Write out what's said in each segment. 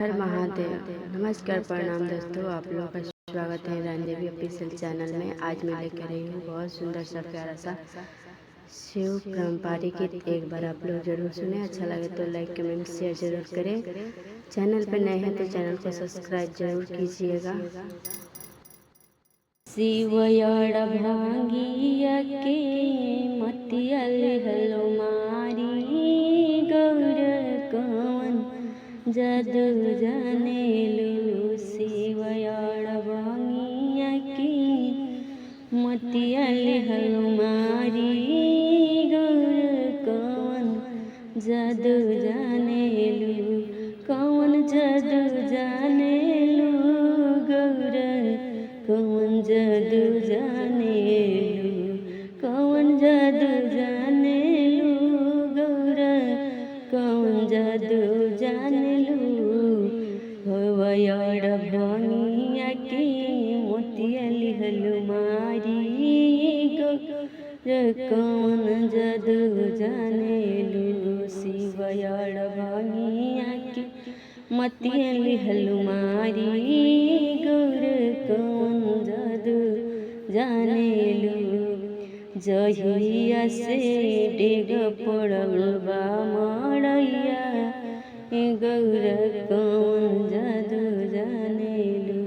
हर महादेव। नमस्कार, प्रणाम दोस्तों, आप लोगों का स्वागत है रांझेवी ऑफिशियल चैनल में। आज मैं लेकर आई हूँ बहुत सुंदर सा प्यारा सा शिव पारंपरिक गीत। एक बार आप लोग जरूर सुने, अच्छा लगे तो लाइक कमेंट शेयर जरूर करें। चैनल पर नए हैं तो चैनल को सब्सक्राइब जरूर कीजिएगा। शिवयड़ भांगिया के मतियल हलो मारी, गौर कवन जादू जानेलु। शिवयड़ भांगिया के मतियल हलो मारी, गौर कवन जादू जानेलु। कवन जादू जानेलु, गौर कवन जादू जानेलु। कवन जादू जानेलु, गौर कवन जादू जानेलु। भवयड़ भांगिया के मोतियल हलो मारी, गौर कवन जादू जानेलु। शिवयड़ भांगिया के मोतियल हलो मारी, गौर कवन जादू जानेलु। जहिया से डेग पड़ल बा मड़ैया, गौर कवन जादू जानेलु।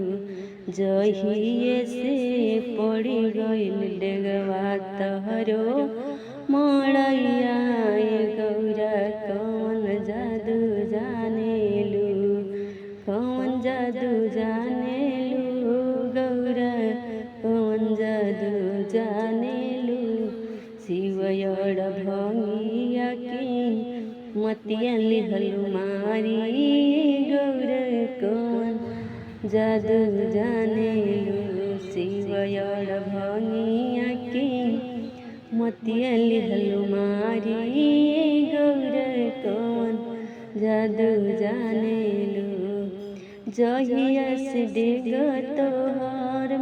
जहिए से पड़ी गइल डेगवा तहरो मड़ैया, गौर कवन जादू जानेलु। कवन जादू जानेलु, गौर कवन जादू जानेलु। शिवयड़ भांगिया के मोतियल हलो मारी, गौर कवन जादू जानेलु। शिवयड़ भांगिया के मोतियल हलो मारी, गौर कवन जादू जानेलु। जहिया से डेग तोहर